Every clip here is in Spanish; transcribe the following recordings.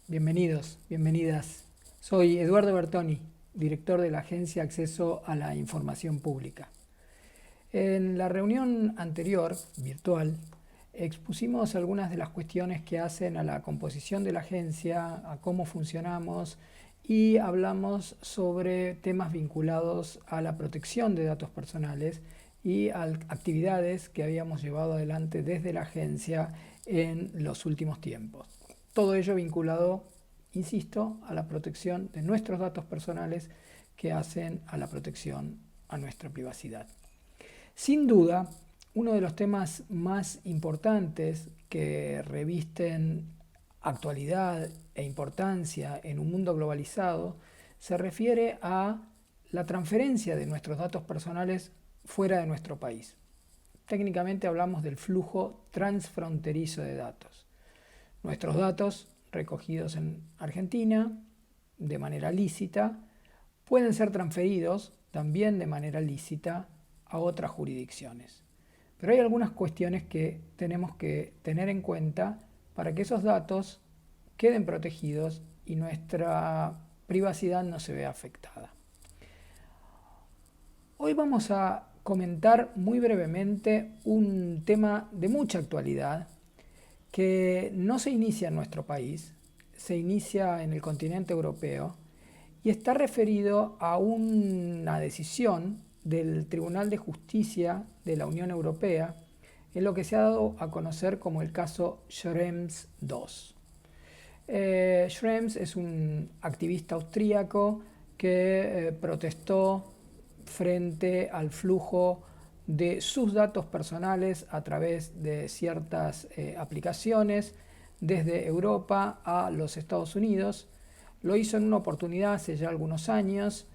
Bienvenidos, bienvenidas. Soy Eduardo Bertoni, director de la Agencia Acceso a la Información Pública. En la reunión anterior, virtual, expusimos algunas de las cuestiones que hacen a la composición de la agencia, a cómo funcionamos y hablamos sobre temas vinculados a la protección de datos personales y a actividades que habíamos llevado adelante desde la agencia en los últimos tiempos. Todo ello vinculado, insisto, a la protección de nuestros datos personales que hacen a la protección a nuestra privacidad. Sin duda, uno de los temas más importantes que revisten actualidad e importancia en un mundo globalizado se refiere a la transferencia de nuestros datos personales fuera de nuestro país. Técnicamente hablamos del flujo transfronterizo de datos. Nuestros datos recogidos en Argentina de manera lícita pueden ser transferidos también de manera lícita a otras jurisdicciones. Pero hay algunas cuestiones que tenemos que tener en cuenta para que esos datos queden protegidos y nuestra privacidad no se vea afectada. Hoy vamos a comentar muy brevemente un tema de mucha actualidad que no se inicia en nuestro país, se inicia en el continente europeo y está referido a una decisión del Tribunal de Justicia de la Unión Europea en lo que se ha dado a conocer como el caso Schrems II. Schrems es un activista austríaco que protestó frente al flujo de sus datos personales a través de ciertas aplicaciones desde Europa a los Estados Unidos. Lo hizo en una oportunidad hace ya algunos años,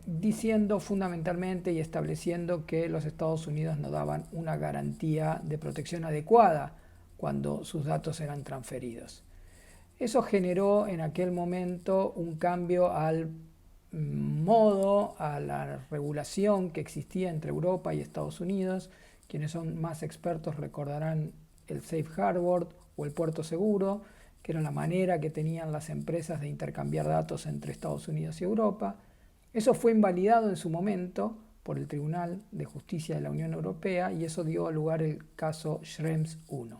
diciendo fundamentalmente y estableciendo que los Estados Unidos no daban una garantía de protección adecuada cuando sus datos eran transferidos. Eso generó en aquel momento un cambio al modo, a la regulación que existía entre Europa y Estados Unidos. Quienes son más expertos recordarán el Safe Harbor o el puerto seguro, que era la manera que tenían las empresas de intercambiar datos entre Estados Unidos y Europa. Eso fue invalidado en su momento por el Tribunal de Justicia de la Unión Europea y eso dio lugar al caso Schrems I.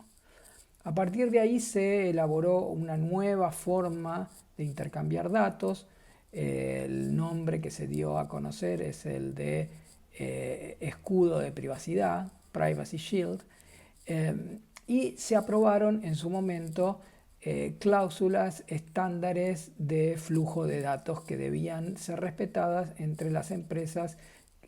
A partir de ahí se elaboró una nueva forma de intercambiar datos. El nombre que se dio a conocer es el de escudo de privacidad, Privacy Shield, y se aprobaron en su momento cláusulas estándares de flujo de datos que debían ser respetadas entre las empresas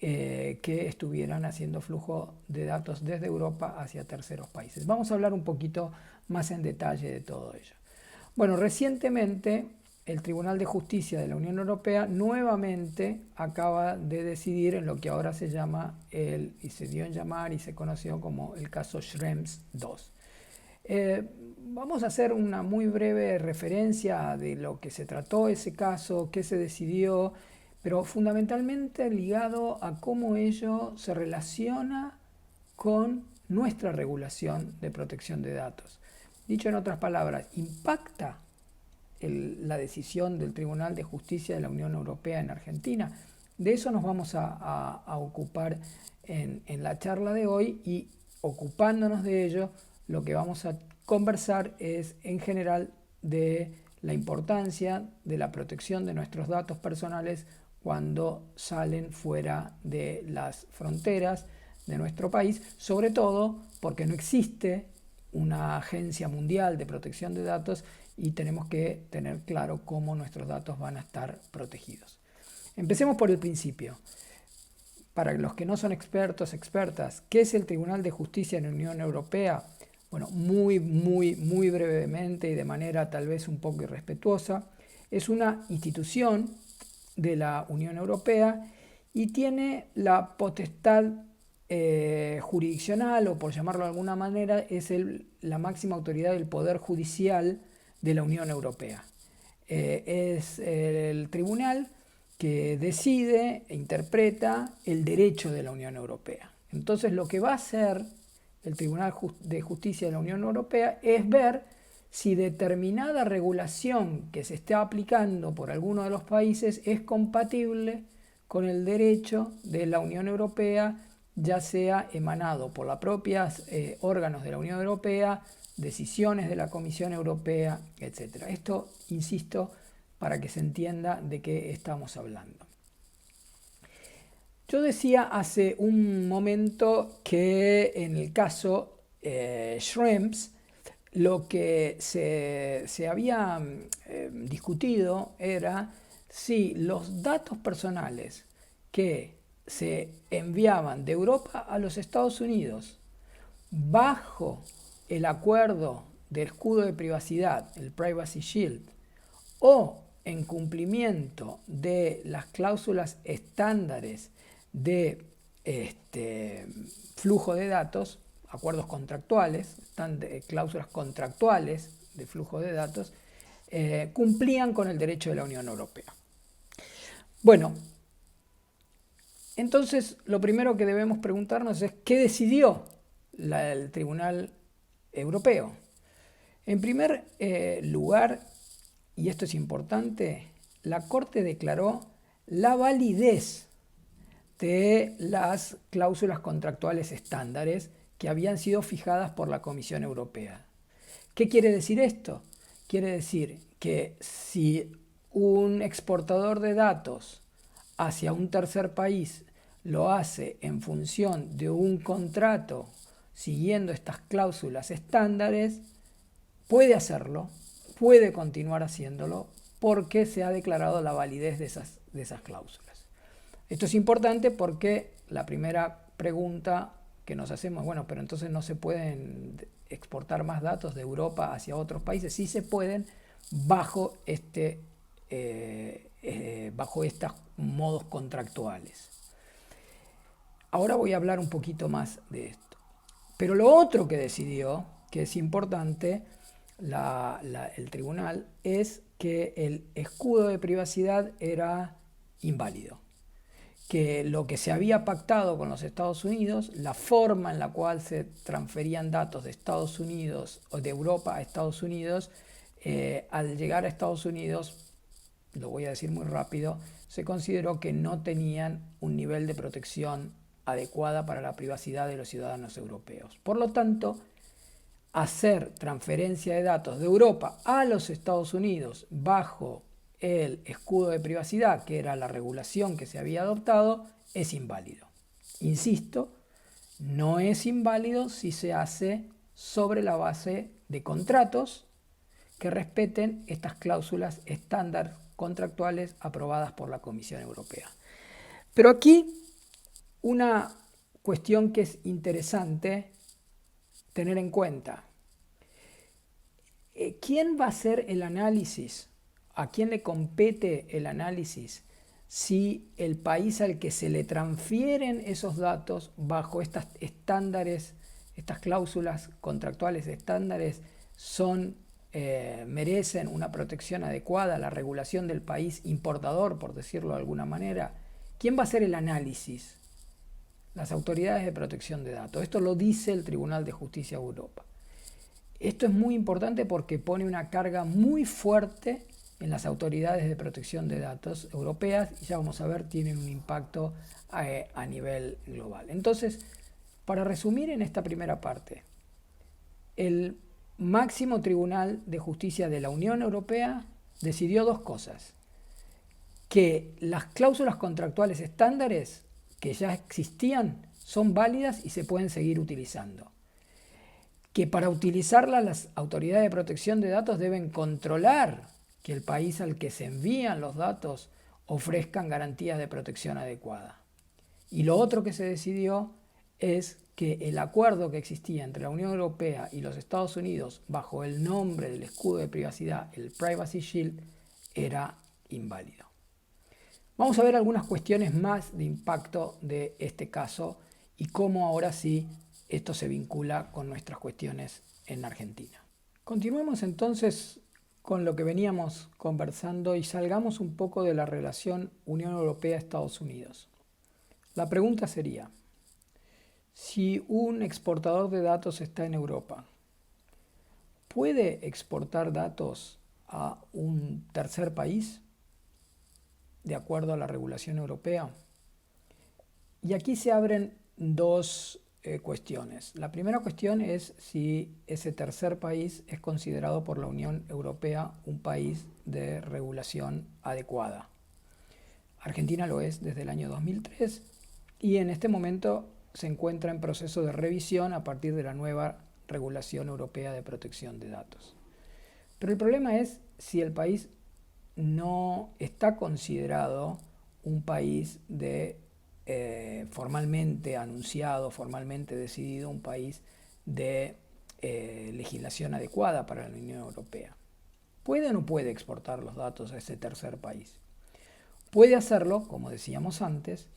que estuvieran haciendo flujo de datos desde Europa hacia terceros países. Vamos a hablar un poquito más en detalle de todo ello. Bueno, recientemente el Tribunal de Justicia de la Unión Europea nuevamente acaba de decidir en lo que ahora se llama y se dio en llamar y se conoció como el caso Schrems II. Vamos a hacer una muy breve referencia de lo que se trató ese caso, qué se decidió, pero fundamentalmente ligado a cómo ello se relaciona con nuestra regulación de protección de datos. Dicho en otras palabras, ¿impacta la decisión del Tribunal de Justicia de la Unión Europea en Argentina? De eso nos vamos a ocupar en la charla de hoy y ocupándonos de ello, lo que vamos a conversar es en general de la importancia de la protección de nuestros datos personales cuando salen fuera de las fronteras de nuestro país, sobre todo porque no existe una agencia mundial de protección de datos y tenemos que tener claro cómo nuestros datos van a estar protegidos. Empecemos por el principio. Para los que no son expertos, expertas, ¿qué es el Tribunal de Justicia de la Unión Europea? Bueno, muy brevemente y de manera tal vez un poco irrespetuosa, es una institución de la Unión Europea y tiene la potestad jurisdiccional, o por llamarlo de alguna manera, es la máxima autoridad del Poder Judicial de la Unión Europea. Es el tribunal que decide e interpreta el derecho de la Unión Europea. Entonces lo que va a hacer el Tribunal de Justicia de la Unión Europea es ver si determinada regulación que se esté aplicando por alguno de los países es compatible con el derecho de la Unión Europea, ya sea emanado por los propios órganos de la Unión Europea, decisiones de la Comisión Europea, etc. Esto, insisto, para que se entienda de qué estamos hablando. Yo decía hace un momento que en el caso Schrems, lo que se había discutido era si los datos personales que se enviaban de Europa a los Estados Unidos bajo el acuerdo del escudo de privacidad, el Privacy Shield, o en cumplimiento de las cláusulas estándares de flujo de datos, acuerdos contractuales, cláusulas contractuales de flujo de datos, cumplían con el derecho de la Unión Europea. Bueno, entonces lo primero que debemos preguntarnos es ¿qué decidió el Tribunal Europeo? En primer lugar, y esto es importante, la Corte declaró la validez de las cláusulas contractuales estándares que habían sido fijadas por la Comisión Europea. ¿Qué quiere decir esto? Quiere decir que si un exportador de datos hacia un tercer país lo hace en función de un contrato siguiendo estas cláusulas estándares, puede hacerlo, puede continuar haciéndolo porque se ha declarado la validez de esas cláusulas. Esto es importante porque la primera pregunta que nos hacemos, bueno, pero entonces no se pueden exportar más datos de Europa hacia otros países. Sí se pueden bajo estos modos contractuales. Ahora voy a hablar un poquito más de esto. Pero lo otro que decidió, que es importante, el tribunal, es que el escudo de privacidad era inválido. Que lo que se había pactado con los Estados Unidos, la forma en la cual se transferían datos de Estados Unidos o de Europa a Estados Unidos, al llegar a Estados Unidos, lo voy a decir muy rápido, se consideró que no tenían un nivel de protección adecuada para la privacidad de los ciudadanos europeos. Por lo tanto, hacer transferencia de datos de Europa a los Estados Unidos bajo el escudo de privacidad, que era la regulación que se había adoptado, es inválido. Insisto, no es inválido si se hace sobre la base de contratos que respeten estas cláusulas estándar contractuales aprobadas por la Comisión Europea. Pero aquí una cuestión que es interesante tener en cuenta. ¿Quién va a hacer el análisis? ¿A quién le compete el análisis si el país al que se le transfieren esos datos bajo estas estándares, estas cláusulas contractuales estándares merecen una protección adecuada, la regulación del país importador, por decirlo de alguna manera? ¿Quién va a hacer el análisis? Las autoridades de protección de datos. Esto lo dice el Tribunal de Justicia de Europa. Esto es muy importante porque pone una carga muy fuerte en las autoridades de protección de datos europeas y ya vamos a ver, tienen un impacto a nivel global. Entonces, para resumir en esta primera parte, el máximo Tribunal de Justicia de la Unión Europea decidió dos cosas: que las cláusulas contractuales estándares que ya existían son válidas y se pueden seguir utilizando. Que para utilizarlas las autoridades de protección de datos deben controlar que el país al que se envían los datos ofrezcan garantías de protección adecuada. Y lo otro que se decidió es que el acuerdo que existía entre la Unión Europea y los Estados Unidos bajo el nombre del escudo de privacidad, el Privacy Shield, era inválido. Vamos a ver algunas cuestiones más de impacto de este caso y cómo ahora sí esto se vincula con nuestras cuestiones en Argentina. Continuemos entonces con lo que veníamos conversando y salgamos un poco de la relación Unión Europea-Estados Unidos. La pregunta sería, si un exportador de datos está en Europa, puede exportar datos a un tercer país de acuerdo a la regulación europea? Y aquí se abren dos cuestiones. La primera cuestión es si ese tercer país es considerado por la Unión Europea un país de regulación adecuada. Argentina lo es desde el año 2003 y en este momento se encuentra en proceso de revisión a partir de la nueva regulación europea de protección de datos. Pero el problema es si el país no está considerado un país formalmente anunciado, formalmente decidido, un país de legislación adecuada para la Unión Europea. ¿Puede o no puede exportar los datos a ese tercer país? Puede hacerlo, como decíamos antes,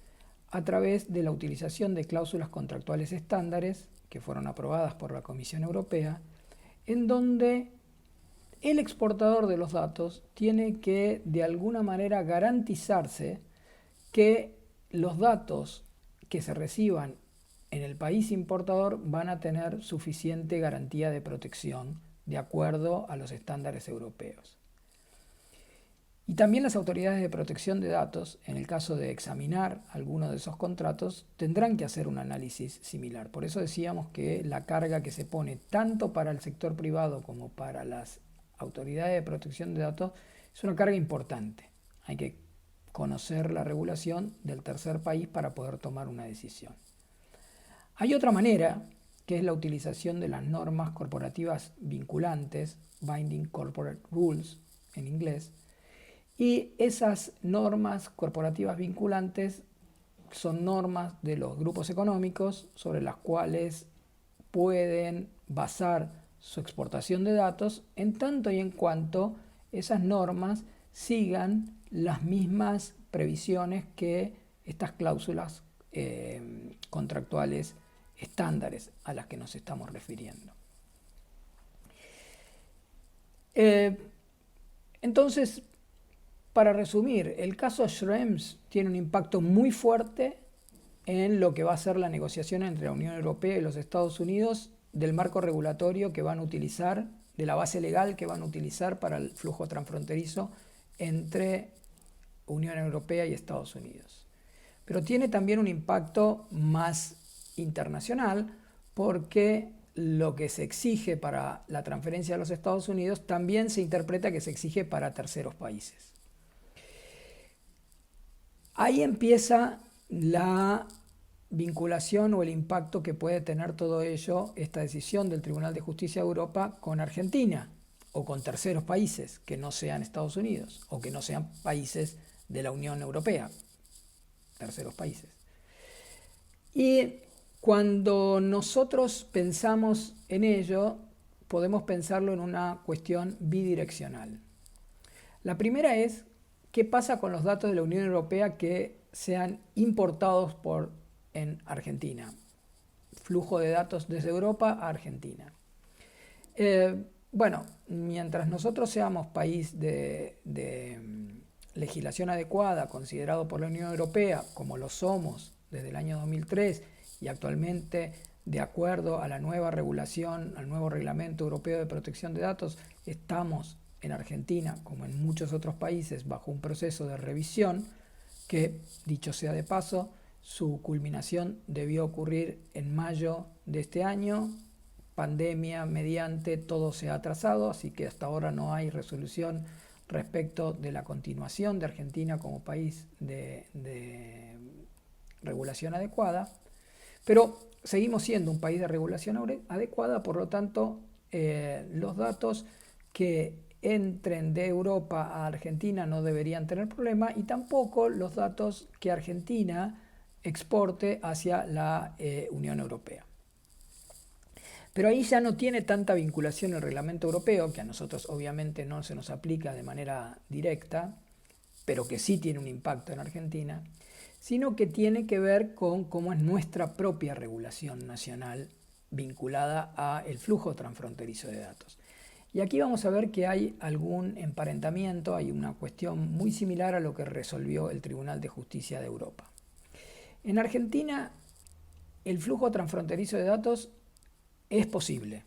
a través de la utilización de cláusulas contractuales estándares que fueron aprobadas por la Comisión Europea, en donde el exportador de los datos tiene que de alguna manera garantizarse que los datos que se reciban en el país importador van a tener suficiente garantía de protección de acuerdo a los estándares europeos. Y también las autoridades de protección de datos, en el caso de examinar alguno de esos contratos, tendrán que hacer un análisis similar. Por eso decíamos que la carga que se pone tanto para el sector privado como para las autoridades de protección de datos es una carga importante. Hay que conocer la regulación del tercer país para poder tomar una decisión. Hay otra manera, que es la utilización de las normas corporativas vinculantes, Binding Corporate Rules en inglés, y esas normas corporativas vinculantes son normas de los grupos económicos sobre las cuales pueden basar su exportación de datos en tanto y en cuanto esas normas sigan las mismas previsiones que estas cláusulas contractuales estándares a las que nos estamos refiriendo. Entonces, para resumir, el caso Schrems tiene un impacto muy fuerte en lo que va a ser la negociación entre la Unión Europea y los Estados Unidos del marco regulatorio que van a utilizar, de la base legal que van a utilizar para el flujo transfronterizo entre Unión Europea y Estados Unidos. Pero tiene también un impacto más internacional porque lo que se exige para la transferencia a los Estados Unidos también se interpreta que se exige para terceros países. Ahí empieza la vinculación o el impacto que puede tener todo ello, esta decisión del Tribunal de Justicia de Europa con Argentina o con terceros países que no sean Estados Unidos o que no sean países de la Unión Europea, terceros países. Y cuando nosotros pensamos en ello, podemos pensarlo en una cuestión bidireccional. La primera es, ¿qué pasa con los datos de la Unión Europea que sean importados en Argentina? Flujo de datos desde Europa a Argentina. Bueno, mientras nosotros seamos país de legislación adecuada, considerado por la Unión Europea, como lo somos desde el año 2003 y actualmente de acuerdo a la nueva regulación, al nuevo Reglamento Europeo de Protección de Datos, estamos en Argentina, como en muchos otros países, bajo un proceso de revisión que, dicho sea de paso, su culminación debió ocurrir en mayo de este año. Pandemia mediante, todo se ha atrasado, así que hasta ahora no hay resolución respecto de la continuación de Argentina como país de regulación adecuada. Pero seguimos siendo un país de regulación adecuada, por lo tanto, los datos que entren de Europa a Argentina no deberían tener problema y tampoco los datos que Argentina exporte hacia la Unión Europea. Pero ahí ya no tiene tanta vinculación el reglamento europeo, que a nosotros obviamente no se nos aplica de manera directa, pero que sí tiene un impacto en Argentina, sino que tiene que ver con cómo es nuestra propia regulación nacional vinculada al flujo transfronterizo de datos. Y aquí vamos a ver que hay algún emparentamiento, hay una cuestión muy similar a lo que resolvió el Tribunal de Justicia de Europa. En Argentina, el flujo transfronterizo de datos es posible.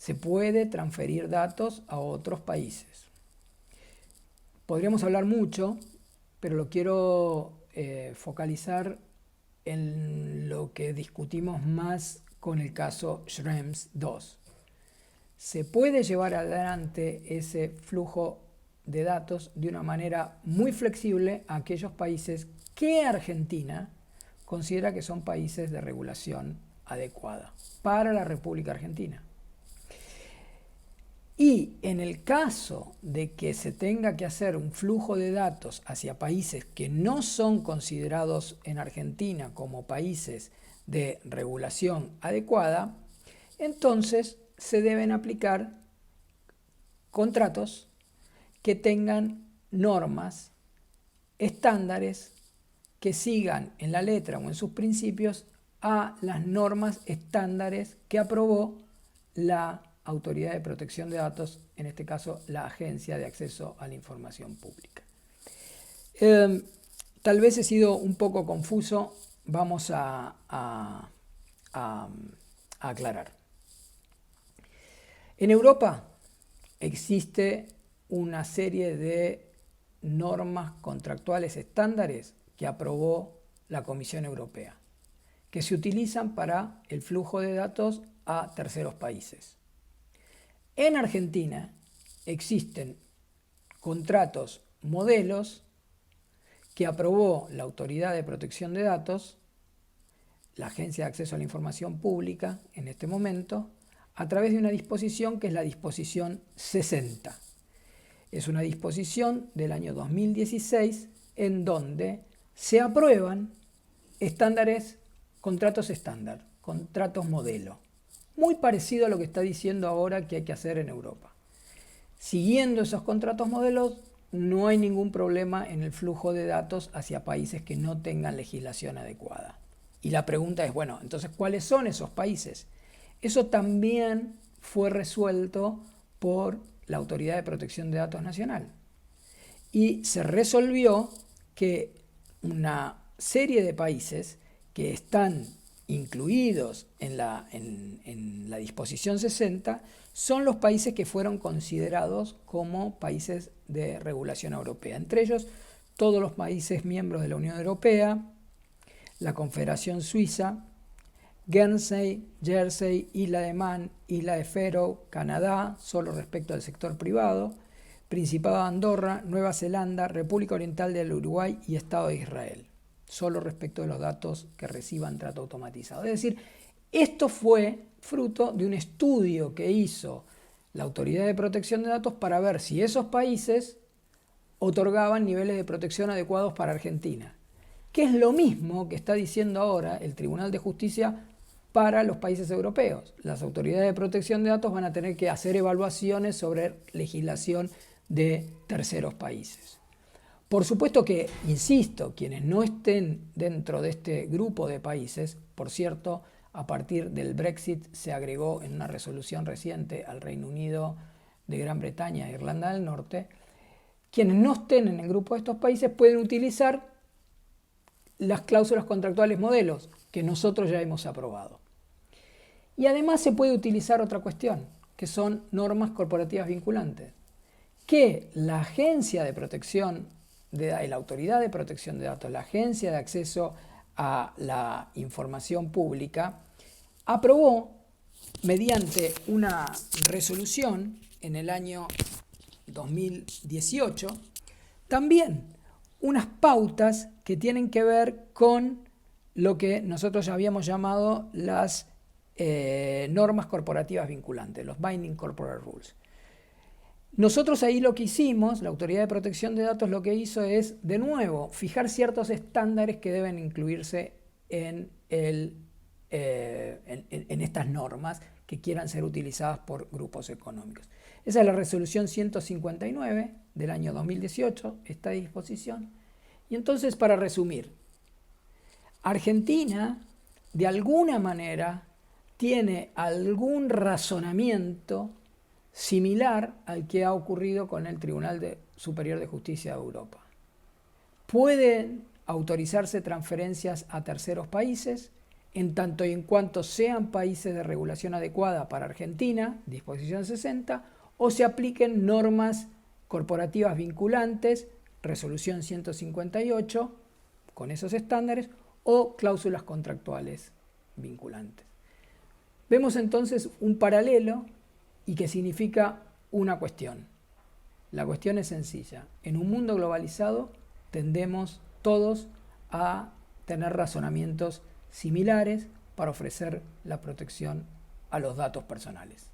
se puede transferir datos a otros países. Podríamos hablar mucho, pero lo quiero focalizar en lo que discutimos más con el caso Schrems II. Se puede llevar adelante ese flujo de datos de una manera muy flexible a aquellos países que Argentina considera que son países de regulación adecuada para la República Argentina. Y en el caso de que se tenga que hacer un flujo de datos hacia países que no son considerados en Argentina como países de regulación adecuada, entonces se deben aplicar contratos que tengan normas, estándares, que sigan en la letra o en sus principios a las normas estándares que aprobó la Autoridad de Protección de Datos, en este caso la Agencia de Acceso a la Información Pública. Tal vez he sido un poco confuso, vamos a aclarar. En Europa existe una serie de normas contractuales estándares que aprobó la Comisión Europea, que se utilizan para el flujo de datos a terceros países. En Argentina existen contratos modelos que aprobó la Autoridad de Protección de Datos, la Agencia de Acceso a la Información Pública en este momento, a través de una disposición que es la disposición 60. Es una disposición del año 2016 en donde se aprueban estándares, contratos estándar, contratos modelo. Muy parecido a lo que está diciendo ahora que hay que hacer en Europa. Siguiendo esos contratos modelos, no hay ningún problema en el flujo de datos hacia países que no tengan legislación adecuada. Y la pregunta es, bueno, entonces, ¿cuáles son esos países? Eso también fue resuelto por la Autoridad de Protección de Datos Nacional. Y se resolvió que una serie de países que están incluidos en la disposición 60 son los países que fueron considerados como países de regulación europea. Entre ellos, todos los países miembros de la Unión Europea, la Confederación Suiza, Guernsey, Jersey, Isla de Man, Isla de Faroe, Canadá, solo respecto al sector privado, Principado de Andorra, Nueva Zelanda, República Oriental del Uruguay y Estado de Israel, solo respecto de los datos que reciban trato automatizado. Es decir, esto fue fruto de un estudio que hizo la Autoridad de Protección de Datos para ver si esos países otorgaban niveles de protección adecuados para Argentina, que es lo mismo que está diciendo ahora el Tribunal de Justicia para los países europeos. Las autoridades de protección de datos van a tener que hacer evaluaciones sobre legislación de terceros países. Por supuesto que, insisto, quienes no estén dentro de este grupo de países, por cierto, a partir del Brexit se agregó en una resolución reciente al Reino Unido de Gran Bretaña e Irlanda del Norte, quienes no estén en el grupo de estos países pueden utilizar las cláusulas contractuales modelos que nosotros ya hemos aprobado. Y además se puede utilizar otra cuestión, que son normas corporativas vinculantes, que la Agencia de Protección la Autoridad de Protección de Datos, la Agencia de Acceso a la Información Pública, aprobó mediante una resolución en el año 2018 también unas pautas que tienen que ver con lo que nosotros ya habíamos llamado las normas corporativas vinculantes, los Binding Corporate Rules. Nosotros ahí lo que hicimos, la Autoridad de Protección de Datos lo que hizo es, de nuevo, fijar ciertos estándares que deben incluirse en estas normas que quieran ser utilizadas por grupos económicos. Esa es la resolución 159 del año 2018, esta disposición. Y entonces, para resumir, Argentina, de alguna manera, tiene algún razonamiento similar al que ha ocurrido con el Tribunal Superior de Justicia de Europa. Pueden autorizarse transferencias a terceros países en tanto y en cuanto sean países de regulación adecuada para Argentina, disposición 60, o se apliquen normas corporativas vinculantes, resolución 158, con esos estándares, o cláusulas contractuales vinculantes. Vemos entonces un paralelo y que significa una cuestión. La cuestión es sencilla. En un mundo globalizado tendemos todos a tener razonamientos similares para ofrecer la protección a los datos personales.